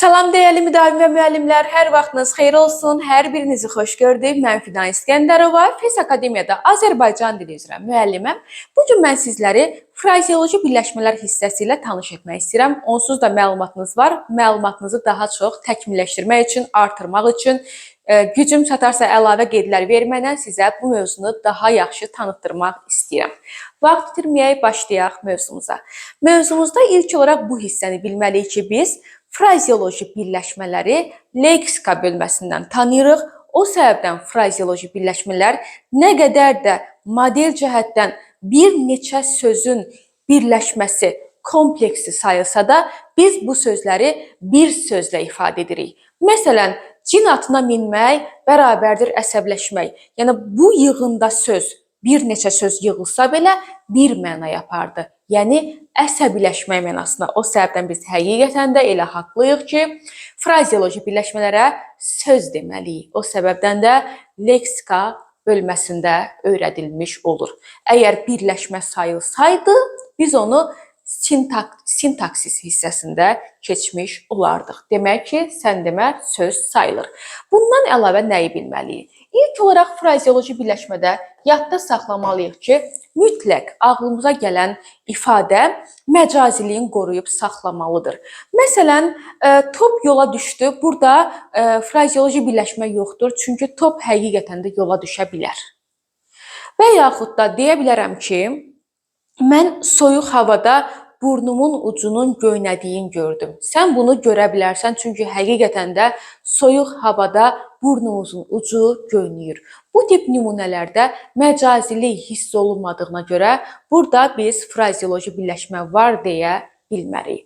Salam dəyərli müdavim və müəllimlər, hər vaxtınız xeyir olsun, hər birinizi xoş gördük. Mən Fidan İskəndərova, FES Akademiyada Azərbaycan dili üzrə müəlliməm. Bugün mən sizləri frazeoloji birləşmələr hissəsi ilə tanış etmək istəyirəm. Onsuz da məlumatınız var. Məlumatınızı daha çox təkmilləşdirmək üçün, artırmaq üçün, gücüm çatarsa əlavə qeydlər verməklə sizə bu mövzunu daha yaxşı tanıtdırmaq istəyirəm. Vaxt itirməyək, başlayaq mövzumuza. Mövzumuzda ilk olaraq bu hissəni bilməliyik ki, biz frazeoloji birləşmələri leksika bölməsindən tanıyırıq. O səbəbdən frazeoloji birləşmələr nə qədər də model cəhətdən bir neçə sözün birləşməsi kompleksi sayılsa da, biz bu sözləri bir sözlə ifadə edirik. Məsələn, cin atına minmək bərabərdir əsəbləşmək. Yəni, bu yığında söz, bir neçə söz yığılsa belə bir məna yapardı. Yəni, əsəbiləşmək mənasına. O səbəbdən biz həqiqətən də elə haqlıyıq ki, frazeoloji birləşmələrə söz deməliyik. O səbəbdən də leksika bölməsində öyrədilmiş olur. Əgər birləşmə sayılsaydı, biz onu sintaksis hissəsində keçmiş olardıq. Demək ki, sən demə söz sayılır. Bundan əlavə nəyi bilməliyik? İlk olaraq frazeoloji birləşmədə yadda saxlamalıyıq ki, mütləq ağlımıza gələn ifadə məcaziliyin qoruyub saxlamalıdır. Məsələn, top yola düşdü. Burada frazeoloji birləşmə yoxdur, çünki top həqiqətən də yola düşə bilər. Və yaxud da deyə bilərəm ki, mən soyuq havada burnumun ucunun göynədiyini gördüm. Sən bunu görə bilərsən, çünki həqiqətən də soyuq havada burnumuzun ucu göynəyir. Bu tip nümunələrdə məcazilik hiss olunmadığına görə burada biz frazeoloji birləşmə var deyə bilmərik.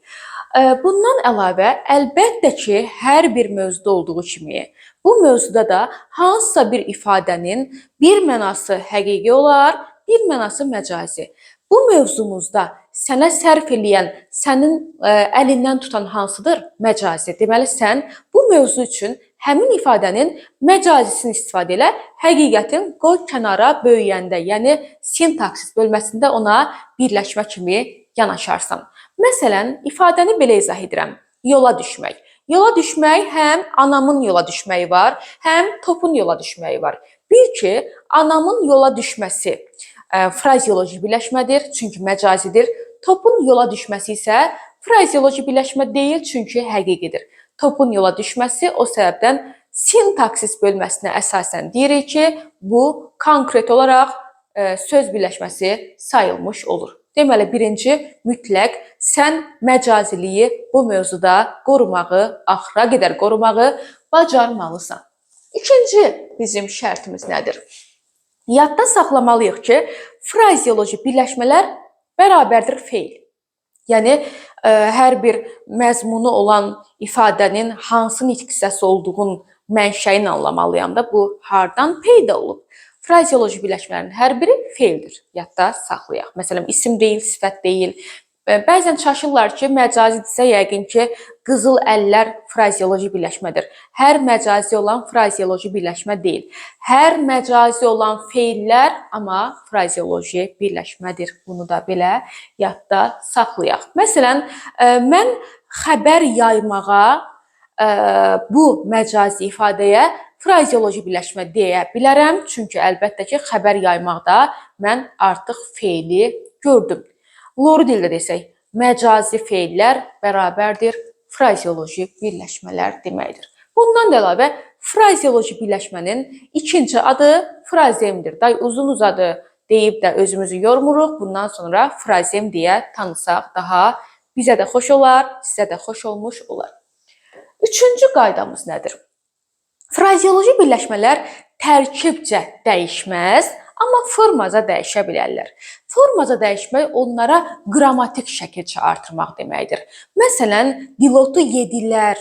Bundan əlavə, əlbəttə ki, hər bir mövzuda olduğu kimi, bu mövzuda da hansısa bir ifadənin bir mənası həqiqi olar, bir mənası məcazi. Bu mövzumuzda sənə sərf eləyən, sənin əlindən tutan hansıdır? Məcazi. Deməli, sən bu mövzu üçün həmin ifadənin məcazisini istifadə elə, həqiqətin qoy kənara böyüyəndə, yəni sintaksis bölməsində ona birləşmə kimi yanaşarsan. Məsələn, ifadəni belə izah edirəm. Yola düşmək. Yola düşmək həm anamın yola düşməyi var, həm topun yola düşməyi var. Bil ki, anamın yola düşməsi frazeoloji birləşmədir, çünki məcazidir. Topun yola düşməsi isə frazeoloji birləşmə deyil, çünki həqiqidir. Topun yola düşməsi o səbəbdən sintaksis bölməsinə əsasən deyirik ki, bu konkret olaraq söz birləşməsi sayılmış olur. Deməli, birinci, mütləq sən məcaziliyi bu mövzuda qorumağı, axıra qədər qorumağı bacarmalısan. İkinci bizim şərtimiz nədir? Yadda saxlamalıyıq ki, frazeoloji birləşmələr bərabərdir feil. Yəni, hər bir məzmunu olan ifadənin hansı nitq hissəsi olduğun mənşəyini anlamalıyam da, bu hardan peyda olub? Frazeoloji birləşmələrin hər biri feildir. Yadda saxlayaq. Məsələn, isim deyil, sifət deyil. Bəzən çaşırlar ki, məcazidirsə yəqin ki, qızıl əllər frazeoloji birləşmədir. Hər məcazi olan frazeoloji birləşmə deyil. Hər məcazi olan feillər amma frazeoloji birləşmədir. Bunu da belə yadda saxlayaq. Məsələn, mən xəbər yaymağa bu məcazi ifadəyə frazeoloji birləşmə deyə bilərəm. Çünki əlbəttə ki, xəbər yaymaqda mən artıq feili gördüm. Loru dildə desək, məcazi feillər bərabərdir frazeoloji birləşmələr deməkdir. Bundan da əlavə, frazeoloji birləşmənin ikinci adı frazemdir. Day uzun uzadı deyib də özümüzü yormuruq. Bundan sonra frazem deyə tanısaq daha bizə də xoş olar, sizə də xoş olmuş olar. Üçüncü qaydamız nədir? Frazeoloji birləşmələr tərkibcə dəyişməz, amma formaca dəyişə bilərlər. Formaca dəyişmək onlara qrammatik şəkilçə artırmaq deməkdir. Məsələn, dilotu yedilər.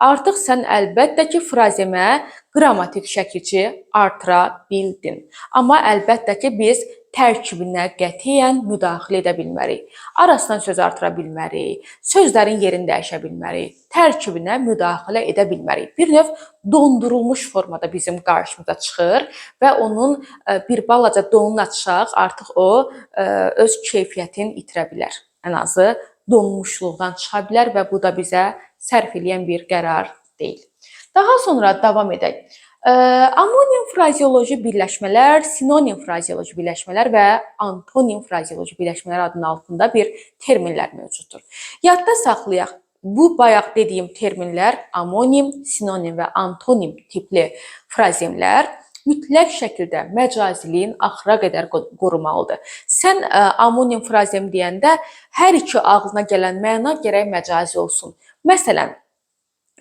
Artıq sən əlbəttə ki, frazemə qrammatik şəkilçi artıra bildin. Amma əlbəttə ki, biz tərkibinə qətiyyən müdaxilə edə bilmərik. Arasından söz artıra bilmərik, sözlərin yerini dəyişə bilmərik, tərkibinə müdaxilə edə bilmərik. Bir növ dondurulmuş formada bizim qarşımıza çıxır və onun bir balaca donunu açsaq, artıq o öz keyfiyyətini itirə bilər. Ən azı donmuşluqdan çıxa bilər və bu da bizə sərf edən bir qərar deyil. Daha sonra davam edək. Amonim frazeoloji birləşmələr, sinonim frazeoloji birləşmələr və antonim frazeoloji birləşmələr adının altında bir terminlər mövcuddur. Yadda saxlayaq. Bu bayaq dediyim terminlər amonim, sinonim və antonim tipli frazemlər mütləq şəkildə məcaziliyin axıra qədər qorumalıdır. Sən amonim frazem deyəndə hər iki ağlına gələn məna gərək məcazi olsun. Məsələn,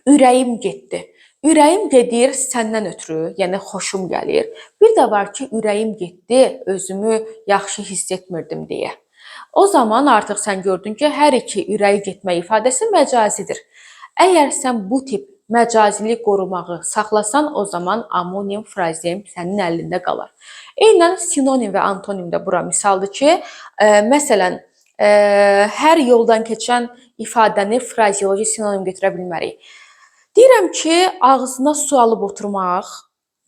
ürəyim getdi. Ürəyim gedir səndən ötürü, yəni xoşum gəlir. Bir də var ki, ürəyim getdi, özümü yaxşı hiss etmirdim deyə. O zaman artıq sən gördün ki, hər iki ürəyi getmə ifadəsi məcazidir. Əgər sən bu tip məcazili qorumağı saxlasan, o zaman amonim frazem sənin əlində qalar. Eynən sinonim və antonim də bura misaldır ki, məsələn, hər yoldan keçən ifadəni frazeoloji sinonim götürə bilmərik. Deyirəm ki, ağzına su alıb oturmaq,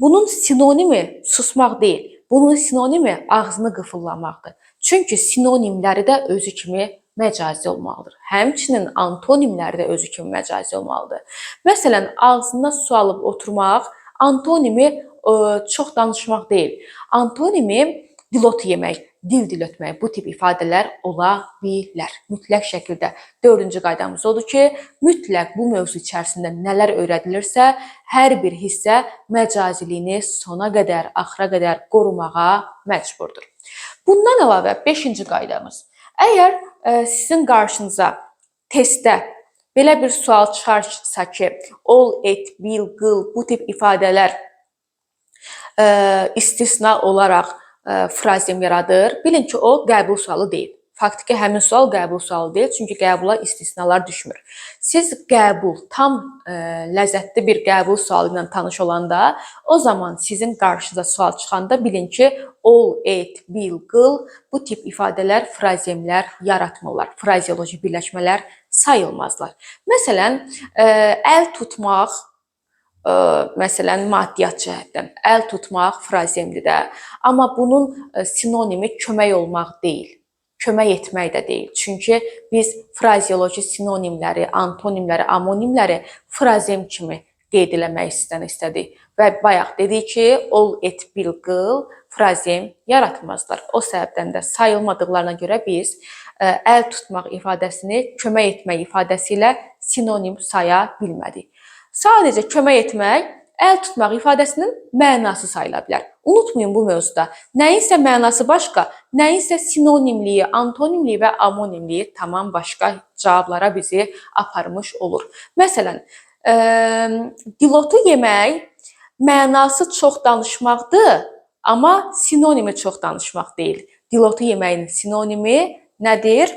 bunun sinonimi susmaq deyil. Bunun sinonimi ağzını qıfıllamaqdır. Çünki sinonimləri də özü kimi məcazi olmalıdır. Həmçinin antonimləri də özü kimi məcazi olmalıdır. Məsələn, ağzına su alıb oturmaq, antonimi çox danışmaq deyil. Antonimi dilot yemək, dil ötmək, bu tip ifadələr ola bilər. Mütləq şəkildə 4-cü qaydamız odur ki, mütləq bu mövzu içərisində nələr öyrədilirsə, hər bir hissə məcaziliyini sona qədər, axıra qədər qorumağa məcburdur. Bundan əlavə 5-ci qaydamız. Əgər sizin qarşınıza testdə belə bir sual çıxarsa ki, ol, et, bil, qıl, bu tip ifadələr istisna olaraq frazem yaradır, bilin ki, o qəbul sualı deyil. Faktiki həmin sual qəbul sualı deyil, çünki qəbula istisnalar düşmür. Siz qəbul, tam ləzzətli bir qəbul sualı ilə tanış olanda, o zaman sizin qarşınıza sual çıxanda bilin ki, ol, et, bil, qıl, bu tip ifadələr frazemlər yaratmırlar. Frazeoloji birləşmələr sayılmazlar. Məsələn, əl tutmaq, məsələn, maddiyyat cəhətdən əl tutmaq frazemdir də, amma bunun sinonimi kömək olmaq deyil. Kömək etmək də deyil. Çünki biz frazeoloji sinonimləri, antonimləri, amonimləri frazem kimi qeyd eləmək istədik. Və bayaq dedik ki, ol, et, bil, qıl frazem yaratmazlar. O səbəbdən də sayılmadıqlarına görə biz əl tutmaq ifadəsini kömək etmək ifadəsi ilə sinonim saya bilmədik. Sadəcə kömək etmək, əl tutmaq ifadəsinin mənası sayıla bilər. Unutmayın bu mövzuda. Nəyinsə mənası başqa, nəyinsə sinonimliyi, antonimliyi və amonimliyi tamam başqa cavablara bizi aparmış olur. Məsələn, dilotu yemək mənası çox danışmaqdır, amma sinonimi çox danışmaq deyil. Dilotu yeməyin sinonimi nədir?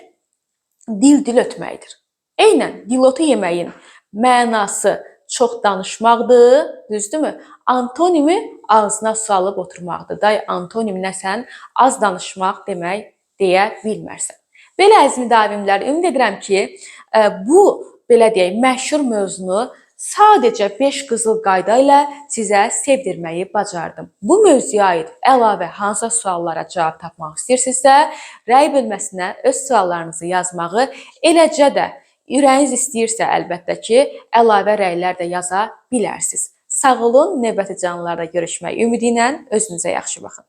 Dil ötməkdir. Eynən, dilotu yeməyin mənası çox danışmaqdır, düzdürmü? Antonimi ağzına su alıb oturmaqdır. Day antonim nəsən? Az danışmaq demək deyə bilmərsən. Belə əzmi davimlər, ümid edirəm ki, bu, belə deyək, məşhur mövzunu sadəcə 5 qızıl qayda ilə sizə sevdirməyi bacardım. Bu mövzuya aid əlavə hansısa suallara cavab tapmaq istəyirsinizsə, rəy bölməsinə öz suallarınızı yazmağı, eləcə də ürəyiniz istəyirsə əlbəttə ki, əlavə rəylər də yaza bilərsiniz. Sağ olun, növbəti canlılarda görüşmək ümidi ilə özünüzə yaxşı baxın.